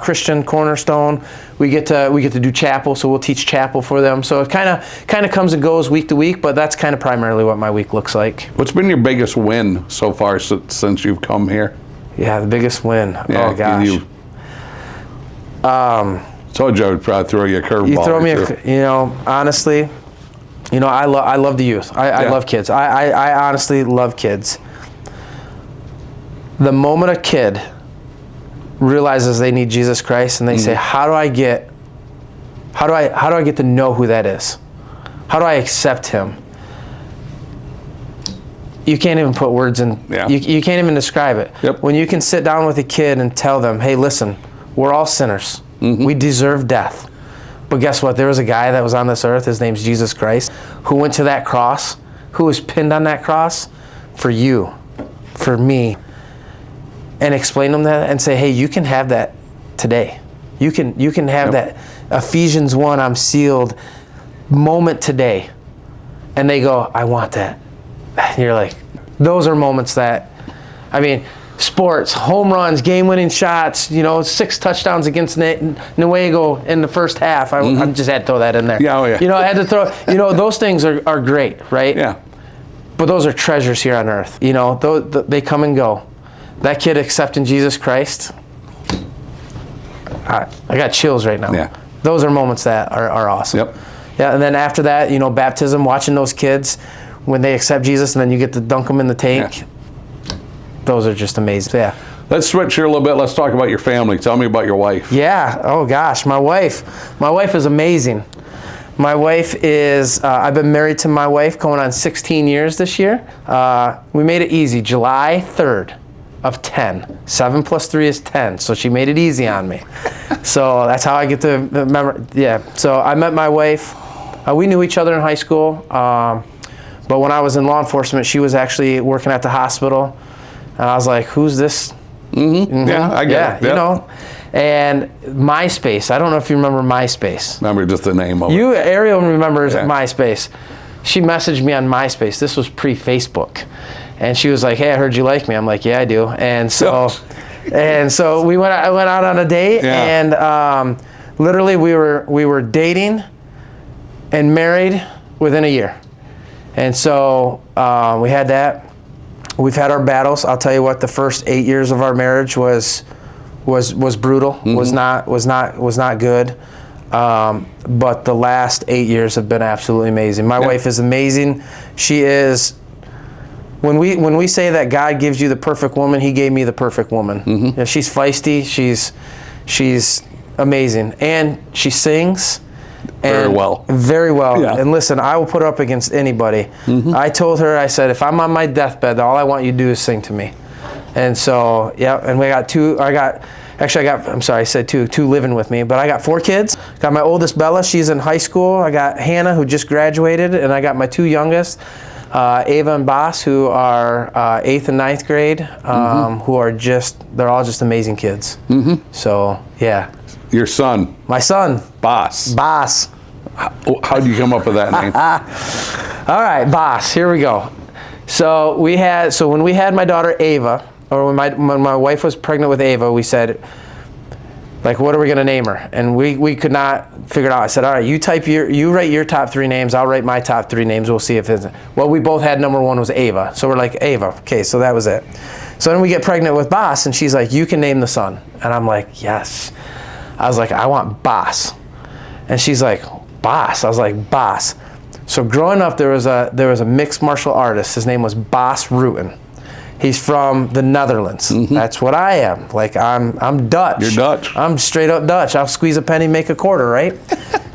Christian Cornerstone. We get to do chapel, so we'll teach chapel for them. So it kind of comes and goes week to week, but that's kind of primarily what my week looks like. What's been your biggest win so far since you've come here? Yeah, the biggest win. Yeah, oh gosh. Told you I would probably throw you a curveball. You throw me honestly, I love the youth. I love kids. I honestly love kids. The moment a kid realizes they need Jesus Christ and they say, how do I get to know who that is? How do I accept him? You can't even put words in. Yeah. You can't even describe it. Yep. When you can sit down with a kid and tell them, hey, listen, we're all sinners. We deserve death. But guess what? There was a guy that was on this earth, his name's Jesus Christ, who went to that cross, who was pinned on that cross for you, for me. And explain them that and say, hey, you can have that today. You can have that Ephesians 1, I'm sealed moment today. And they go, I want that. And you're like, those are moments that, I mean, sports, home runs, game-winning shots, 6 touchdowns against Newego in the first half. I just had to throw that in there. Yeah, oh yeah. I had to throw, those things are great, right? Yeah. But those are treasures here on earth. They come and go. That kid accepting Jesus Christ, I got chills right now. Yeah. Those are moments that are awesome. Yep. Yeah, and then after that, baptism, watching those kids when they accept Jesus and then you get to dunk them in the tank. Yeah. Those are just amazing. So, yeah. Let's switch here a little bit. Let's talk about your family. Tell me about your wife. Yeah. Oh gosh, my wife is amazing. My wife is, I've been married to my wife going on 16 years this year. We made it easy. July 3rd of 10. 7 plus 3 is 10. So she made it easy on me. So that's how I get to remember. Yeah. So I met my wife. We knew each other in high school. But when I was in law enforcement, she was actually working at the hospital. And I was like, who's this? Yeah, I get it. Yep. And MySpace. I don't know if you remember MySpace. Remember just the name of it. Ariel remembers MySpace. She messaged me on MySpace. This was pre-Facebook. And she was like, hey, I heard you like me. I'm like, yeah, I do. And so we went out on a date, and literally we were dating and married within a year. And so we had that. We've had our battles. I'll tell you what, the first 8 years of our marriage was brutal. Was not good. But the last 8 years have been absolutely amazing. My wife is amazing. She is. When we say that God gives you the perfect woman, He gave me the perfect woman. Yeah, she's feisty. She's amazing, and she sings. Very well. Yeah. And listen, I will put her up against anybody. I told her, I said, if I'm on my deathbed, all I want you to do is sing to me. And so, yeah, and we got two, I'm sorry, I said two living with me, but I got 4 kids. Got my oldest, Bella, she's in high school. I got Hannah, who just graduated, and I got my 2 youngest, Ava and Boss, who are 8th and 9th grade, who are they're all just amazing kids. So, yeah. Your son? My son. Boss. Boss. How'd you come up with that name? All right, Boss, here we go. So when we had my daughter Ava, or when my wife was pregnant with Ava, we said, like, what are we gonna name her? And we could not figure it out. I said, all right, you write your top 3 names, I'll write my top 3 names, we'll see if it's, well, we both had number 1 was Ava. So we're like, Ava, okay, so that was it. So then we get pregnant with Boss, and she's like, you can name the son. And I'm like, yes. I was like, I want Boss. And she's like, Boss. I was like, Boss. So growing up, there was a mixed martial artist. His name was Bas Rutten. He's from the Netherlands. That's what I am. Like, I'm Dutch. You're Dutch. I'm straight up Dutch. I'll squeeze a penny, make a quarter, right?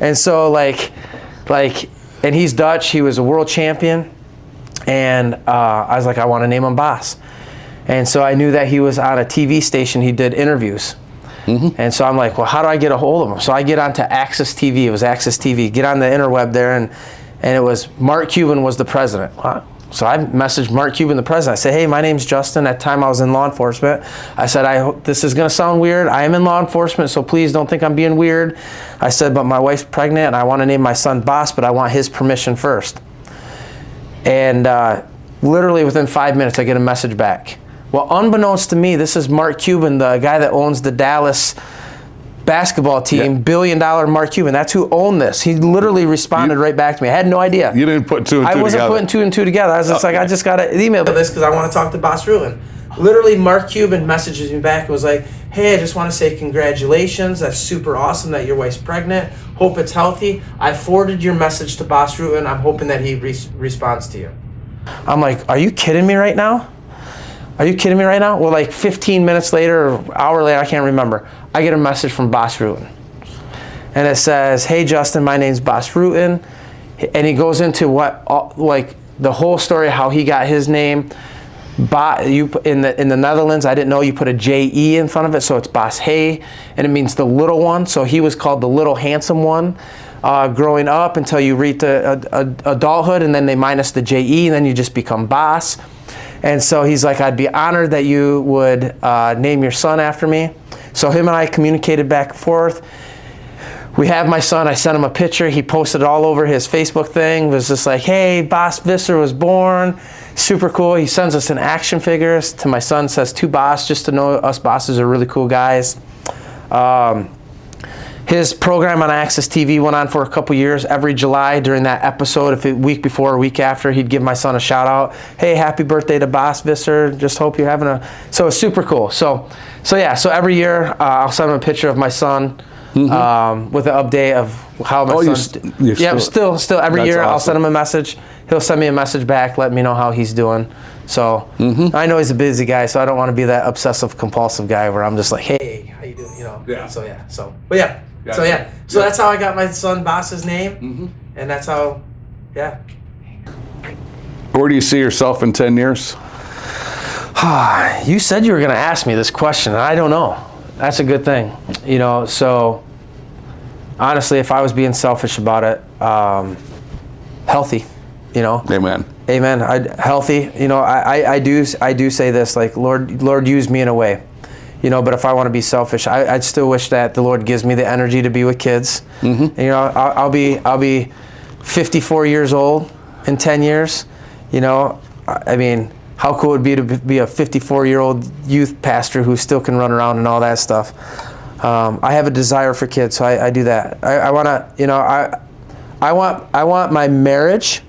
And so and he's Dutch. He was a world champion. And I was like, I want to name him Bas. And so I knew that he was on a TV station. He did interviews. And so I'm like, well, how do I get a hold of him? So I get onto Access TV. It was Access TV. Get on the interweb there, and it was Mark Cuban was the president. So I messaged Mark Cuban, the president. I said, hey, my name's Justin. At the time I was in law enforcement. I said, I hope this is going to sound weird. I am in law enforcement, so please don't think I'm being weird. I said, but my wife's pregnant, and I want to name my son Boss, but I want his permission first. And literally within 5 minutes, I get a message back. Well, unbeknownst to me, this is Mark Cuban, the guy that owns the Dallas basketball team, $1 billion Mark Cuban. That's who owned this. He literally responded right back to me. I had no idea. You didn't put 2 and 2 together. I wasn't putting 2 and 2 together. I was just like, I just got to email this because I want to talk to Bas Rutten. Literally, Mark Cuban messages me back and was like, hey, I just want to say congratulations. That's super awesome that your wife's pregnant. Hope it's healthy. I forwarded your message to Bas Rutten. I'm hoping that he responds to you. I'm like, are you kidding me right now? Are you kidding me right now? Well, like 15 minutes later or hour later, I can't remember, I get a message from Bas Rutten. And it says, hey, Justin, my name's Bas Rutten. And he goes into like the whole story, how he got his name. In the Netherlands, I didn't know you put a J-E in front of it, so it's Bas Hey, and it means the little one. So he was called the little handsome one growing up until you reach adulthood, and then they minus the J-E, and then you just become Bas. And so he's like, I'd be honored that you would name your son after me. So him and I communicated back and forth. We have my son. I sent him a picture. He posted it all over his Facebook thing. It was just like, hey, Boss Visser was born. Super cool. He sends us an action figures. To my son, says to Boss, just to know us bosses are really cool guys. His program on Access TV went on for a couple years. Every July during that episode, if it week before or week after, he'd give my son a shout out. Hey, happy birthday to Boss Visser. Just hope you're having so it's super cool. So yeah, so every year I'll send him a picture of my son with an update of how my son. Still every year awesome. I'll send him a message. He'll send me a message back, let me know how he's doing. So I know he's a busy guy, so I don't want to be that obsessive compulsive guy where I'm just like, hey, how you doing? You know. Yeah. So yeah. But yeah. Gotcha. So that's how I got my son Boss's name, and that's how, yeah. Where do you see yourself in 10 years? You said you were going to ask me this question, and I don't know. That's a good thing. You know, so honestly, if I was being selfish about it, healthy, you know. Amen. Healthy. You know, I do say this, like, Lord, use me in a way. You know, but if I want to be selfish, I'd still wish that the Lord gives me the energy to be with kids. And, you know, I'll be 54 years old in 10 years. You know, I mean, how cool it would be to be a 54-year-old youth pastor who still can run around and all that stuff. I have a desire for kids, so I do that. I want to, you know, I want my marriage.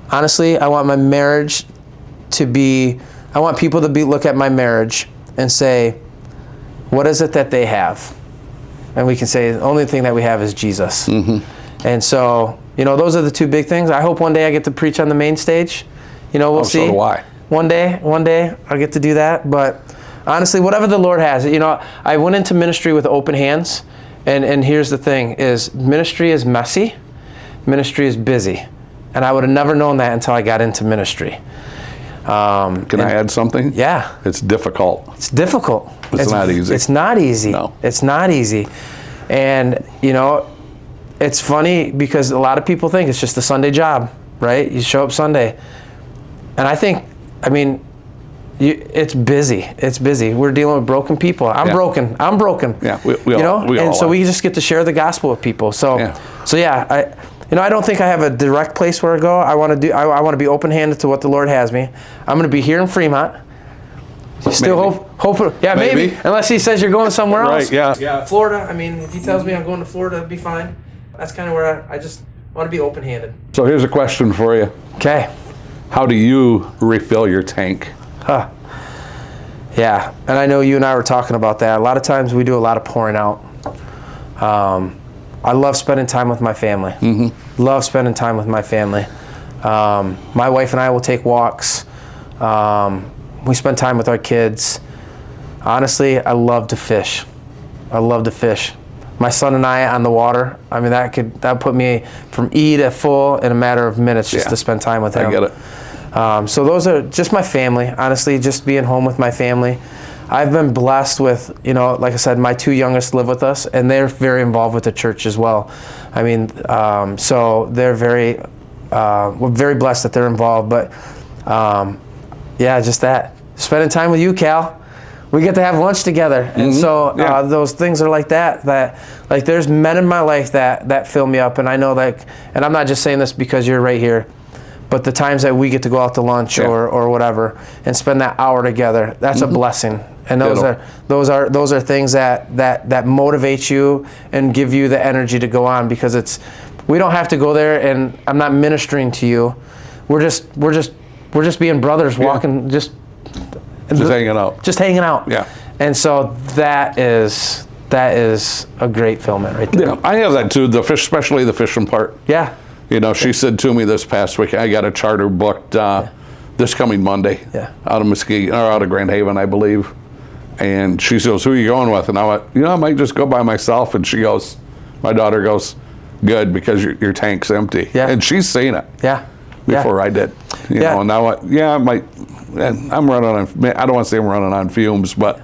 Honestly, I want my marriage to be. I want people to look at my marriage and say, what is it that they have? And we can say the only thing that we have is Jesus. And so, you know, those are the two big things. I hope one day I get to preach on the main stage. You know, we'll see. So do I. One day I'll get to do that. But honestly, whatever the Lord has, you know, I went into ministry with open hands. And here's the thing is ministry is messy. Ministry is busy. And I would have never known that until I got into ministry. Can I add something? Yeah. It's difficult. It's difficult. It's not easy. It's not easy. No. It's not easy. And, you know, it's funny because a lot of people think it's just a Sunday job, right? You show up Sunday. And I think, I mean, it's busy. It's busy. We're dealing with broken people. I'm broken. Yeah, we you know, all and so are. we just get to share the gospel with people. So, Yeah. I don't think I have a direct place where I go. I want to be open-handed to what the Lord has me. I'm going to be here in Fremont. Still hope. Yeah, maybe. Unless He says you're going somewhere else. Right. Yeah. Florida. I mean, if He tells me I'm going to Florida, it'd be fine. That's kind of where I just want to be open-handed. So here's a question for you. Okay. How do you refill your tank? Yeah, and I know you and I were talking about that. A lot of times we do a lot of pouring out. I love spending time with my family. Mm-hmm. Love spending time with my family. My wife and I will take walks. We spend time with our kids. Honestly, I love to fish. My son and I on the water. I mean, that put me from E to full in a matter of minutes just to spend time with him. I get it. So those are just my family. Honestly, just being home with my family. I've been blessed with, you know, like I said, my two youngest live with us, and they're very involved with the church as well. I mean, so they're we're very blessed that they're involved. But just that. Spending time with you, Cal. We get to have lunch together. And so those things are like that like there's men in my life that fill me up. And I know and I'm not just saying this because you're right here, but the times that we get to go out to lunch or whatever and spend that hour together, that's a blessing. And those are things that motivate you and give you the energy to go on, because we don't have to go there, and I'm not ministering to you. We're just being brothers walking, just hanging out. Just hanging out. Yeah. And so that is a great fulfillment right there. Yeah, I have that too, especially the fishing part. Yeah. You know, she said to me this past week, I got a charter booked this coming Monday out of Mesquite, or out of Grand Haven, I believe. And she goes, who are you going with? And I went, I might just go by myself. And my daughter goes, good, because your tank's empty. Yeah. And she's seen it. Yeah. Before I did. You know, and I might, and I'm running on, I don't want to say I'm running on fumes, but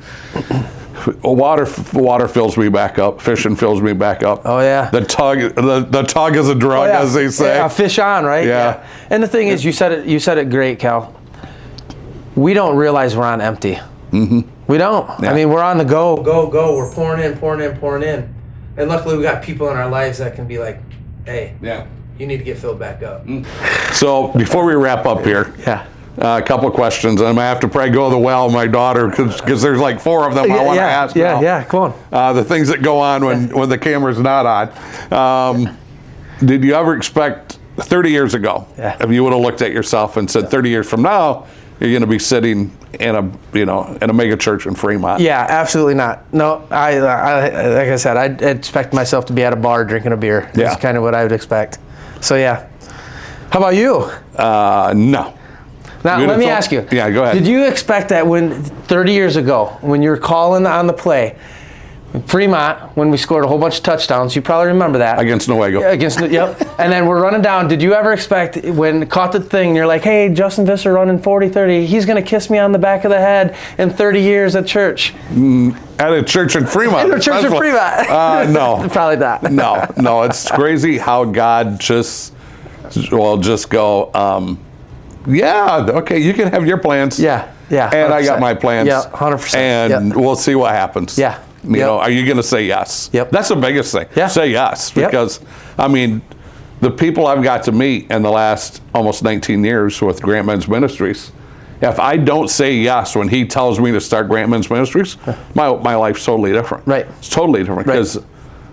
water fills me back up. Fishing fills me back up. Oh yeah. The tug is a drug, as they say. Yeah, fish on, right? Yeah. And the thing is, you said it great, Cal. We don't realize we're on empty. Mm-hmm. We don't. Yeah. I mean, we're on the go. We're pouring in. And luckily we got people in our lives that can be like, hey, you need to get filled back up. So before we wrap up here, a couple of questions. I'm going to have to probably go to the well, my daughter, because there's like 4 of them I want to ask now. Yeah, come on. The things that go on when the camera's not on. Did you ever expect 30 years ago, if you would have looked at yourself and said 30 years from now, you're going to be sitting in a mega church in Fremont? Yeah, absolutely not. No, I like I said, I'd expect myself to be at a bar drinking a beer. That's kind of what I would expect. So yeah. How about you? No. Now, let me ask you. Yeah, go ahead. Did you expect that 30 years ago, when you were calling on the play, Fremont, when we scored a whole bunch of touchdowns, you probably remember that. Against Newego. Yep. And then we're running down. Did you ever expect, when caught the thing, you're like, hey, Justin Visser running 40-30, he's going to kiss me on the back of the head in 30 years at church? At a church in Fremont. At a church in Fremont. No. Probably not. No. It's crazy how God just go, okay, you can have your plans. Yeah. And I got my plans. Yeah, 100%. And we'll see what happens. Yeah. You know, are you going to say yes? Yep. That's the biggest thing. Yeah. Say yes. Because, I mean, the people I've got to meet in the last almost 19 years with Grant Men's Ministries, if I don't say yes when he tells me to start Grant Men's Ministries, my life's totally different. Right. It's totally different. Because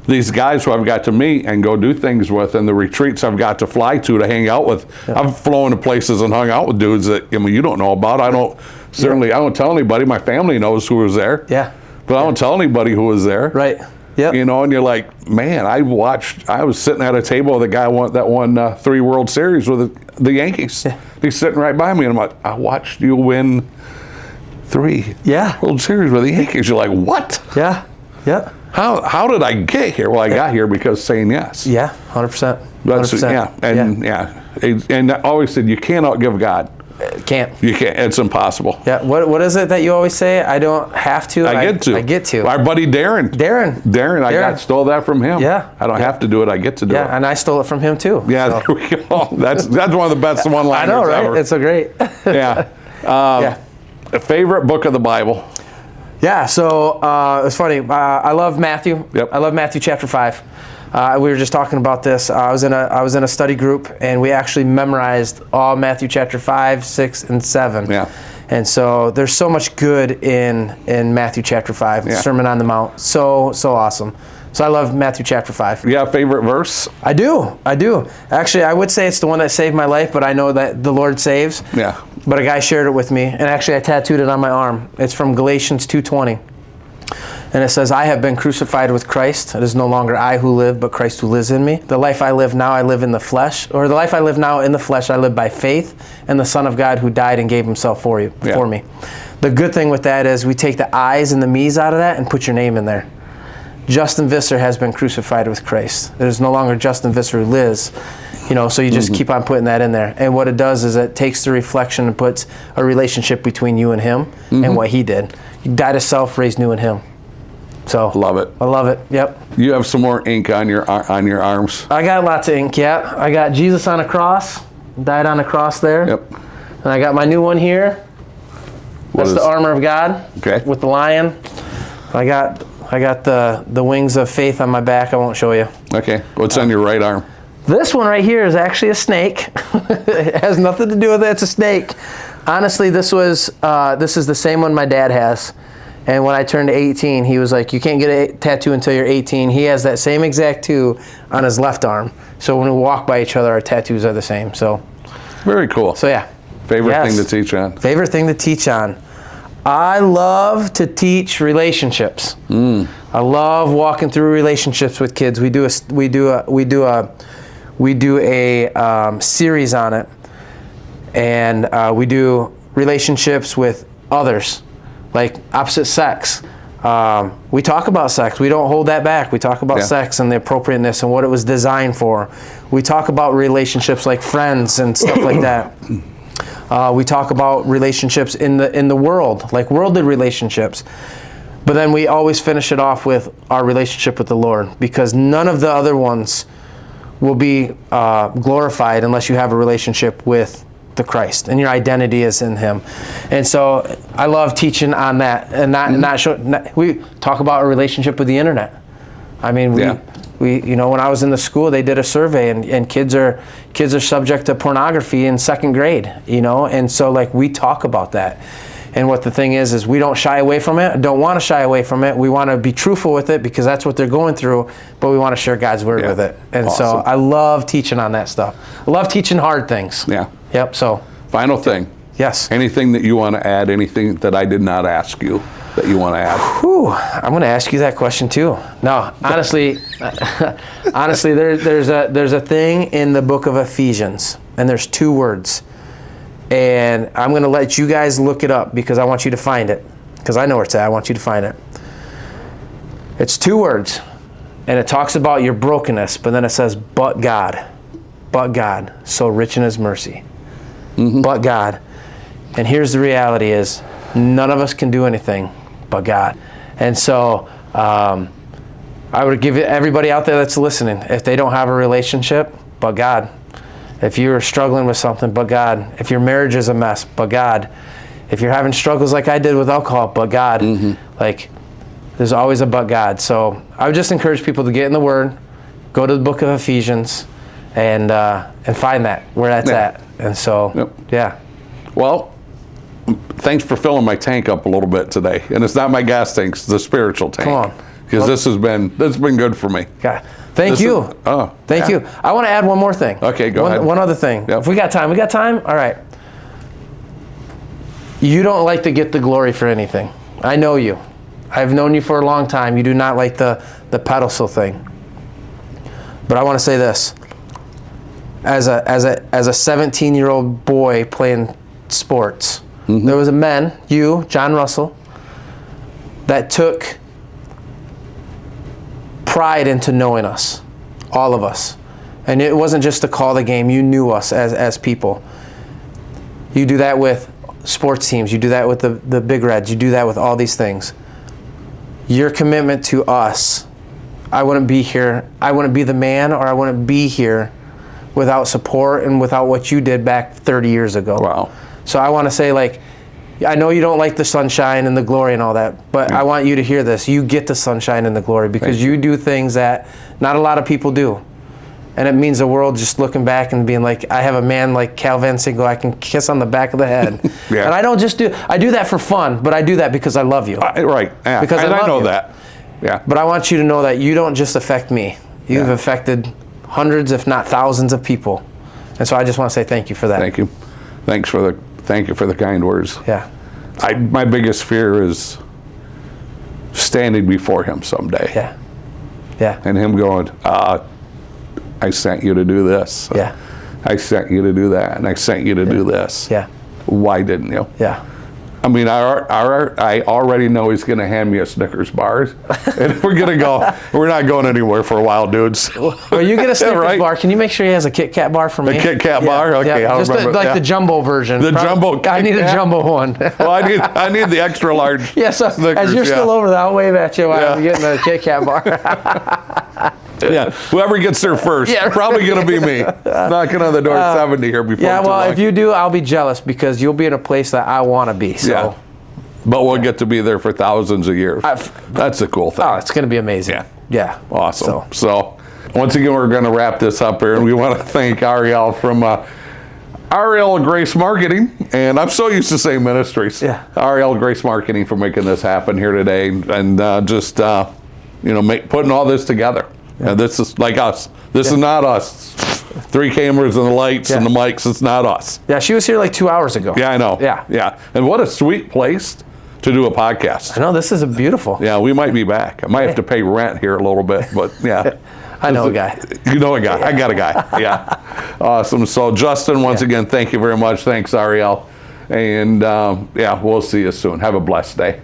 these guys who I've got to meet and go do things with, and the retreats I've got to fly to hang out with, I've flown to places and hung out with dudes that, you don't know about. I don't tell anybody. My family knows who was there. Yeah. But I don't tell anybody who was there. Right. Yep. And you're like, man, I was sitting at a table with a guy that won 3 World Series with the Yankees. Yeah. He's sitting right by me, and I'm like, I watched you win 3 World Series with the Yankees. You're like, what? Yeah. How did I get here? Well, I got here because saying yes. Yeah, 100%. And I always said, you cannot give God Can't. You can't. It's impossible. Yeah. What is it that you always say? I don't have to. I get to. I get to. Our buddy Darren. I stole that from him. Yeah. I don't have to do it. I get to do it. Yeah, and I stole it from him too. Yeah, so. there we go. That's one of the best one-liners I know, right? ever. It's so great. Yeah. A favorite book of the Bible? Yeah, so it's funny. I love Matthew. Yep. I love Matthew chapter 5. We were just talking about this. I was in a study group, and we actually memorized all Matthew chapter 5, 6, and 7. Yeah. And so there's so much good in Matthew chapter 5, Yeah. Sermon on the Mount. So awesome. So I love Matthew chapter 5. You got a favorite verse? I do. Actually, I would say it's the one that saved my life, but I know that the Lord saves. Yeah. But a guy shared it with me, and actually I tattooed it on my arm. It's from Galatians 2:20. And it says, I have been crucified with Christ. It is no longer I who live, but Christ who lives in me. The life I live now, I live in the flesh. Or the life I live now in the flesh, I live by faith in the Son of God who died and gave himself for me. The good thing with that is we take the I's and the me's out of that and put your name in there. Justin Visser has been crucified with Christ. There's no longer Justin Visser who lives. So you just keep on putting that in there. And what it does is it takes the reflection and puts a relationship between you and him and what he did. He died to self, raised new in him. So love it. I love it. Yep. You have some more ink on your arms. I got lots of ink, yeah. I got Jesus on a cross, died on a cross there. Yep. And I got my new one here. That's the armor of God. Okay. With the lion. I got the wings of faith on my back. I won't show you. Okay. What's on your right arm? This one right here is actually a snake. It has nothing to do with it. It's a snake. Honestly, this is the same one my dad has. And when I turned 18, he was like, you can't get a tattoo until you're 18. He has that same exact tattoo on his left arm. So when we walk by each other, our tattoos are the same. So very cool. So yeah. Favorite thing to teach on? Favorite thing to teach on. I love to teach relationships. I love walking through relationships with kids. We do a series on it, and we do relationships with others, like opposite sex. We talk about sex. We don't hold that back. We talk about sex and the appropriateness and what it was designed for. We talk about relationships like friends and stuff like that. We talk about relationships in the world, like worldly relationships. But then we always finish it off with our relationship with the Lord, because none of the other ones will be glorified unless you have a relationship with the Christ and your identity is in him. And so I love teaching on that, and we talk about our relationship with the internet. I mean, we when I was in the school, they did a survey, and kids are subject to pornography in second grade, and so like we talk about that. And what the thing is we don't shy away from it. Don't want to shy away from it. We want to be truthful with it because that's what they're going through, but we want to share God's word with it. And so I love teaching on that stuff. I love teaching hard things. Yeah. Yep. So final thing. Yes. Anything that you want to add, anything that I did not ask you that you want to add? Whew, I'm going to ask you that question too. No, honestly, there's a thing in the book of Ephesians, and there's 2 words. And I'm going to let you guys look it up because I want you to find it. Because I know where it's at. I want you to find it. It's 2 words. And it talks about your brokenness. But then it says, but God. But God. So rich in his mercy. But God. And here's the reality is, none of us can do anything but God. And so I would give everybody out there that's listening, if they don't have a relationship, but God. If you're struggling with something, but God. If your marriage is a mess, but God. If you're having struggles like I did with alcohol, but God. Like, there's always a but God. So I would just encourage people to get in the Word, go to the book of Ephesians, and find that, where that's at. And so, yeah. Well, thanks for filling my tank up a little bit today. And it's not my gas tank, it's the spiritual tank. Come on. Because this has been good for me. God. Thank you. Thank you. I want to add one more thing. Okay, go ahead. One other thing. If we got time. All right. You don't like to get the glory for anything. I know you. I've known you for a long time. You do not like the pedestal thing. But I want to say this. As a 17-year-old boy playing sports, there was a man, you, John Russell, that took pride into knowing us, all of us. And it wasn't just to call the game. You knew us as people. You do that with sports teams. You do that with the Big Reds. You do that with all these things. Your commitment to us, I wouldn't be here. I wouldn't be the man, or I wouldn't be here without support and without what you did back 30 years ago. Wow. So I want to say, like, I know you don't like the sunshine and the glory and all that, but I want you to hear this. You get the sunshine and the glory because you do things that not a lot of people do. And it means the world just looking back and being like, I have a man like Cal Van Sinkle I can kiss on the back of the head. Yeah. And I don't just I do that for fun, but I do that because I love you. Right. Yeah. Because and I know you. that. Yeah. But I want you to know that you don't just affect me. You've affected hundreds, if not thousands of people. And so I just want to say thank you for that. Thank you. Thank you for the kind words. Yeah. My biggest fear is standing before him someday. Yeah. Yeah. And him going, I sent you to do this. Yeah. I sent you to do that, and I sent you to do this. Yeah. Why didn't you? Yeah. I mean, I already know he's going to hand me a Snickers bar, and we're going to go. We're not going anywhere for a while, dudes. Well, you get a Snickers bar. Can you make sure he has a Kit Kat bar for me? A Kit Kat bar? Okay, yeah. I'll Just remember. like the jumbo version. The jumbo. I need a jumbo one. Well, I need the extra large. Yeah, so Snickers, as you're still over there, I'll wave at you while I'm getting the Kit Kat bar. Yeah, whoever gets there first, probably going to be me. Knocking on the door at 70 here before. Yeah, well, long. if you do, I'll be jealous because you'll be in a place that I want to be. So. Yeah. But we'll get to be there for thousands of years. That's a cool thing. Oh, it's going to be amazing. Yeah. Yeah. Awesome. So once again, we're going to wrap this up here, and we want to thank Ariel from Ariel Grace Marketing, and I'm so used to saying ministries. Yeah. Ariel Grace Marketing for making this happen here today, and just putting all this together. Yeah. And this is like us. This is not us. 3 cameras and the lights and the mics. It's not us. Yeah, she was here like 2 hours ago. Yeah, I know. Yeah. And what a sweet place to do a podcast. I know, this is a beautiful. Yeah, we might be back. I might have to pay rent here a little bit, but yeah. I know a guy. You know a guy. I got a guy. Yeah. Awesome. So Justin, once again, thank you very much. Thanks, Ariel. And we'll see you soon. Have a blessed day.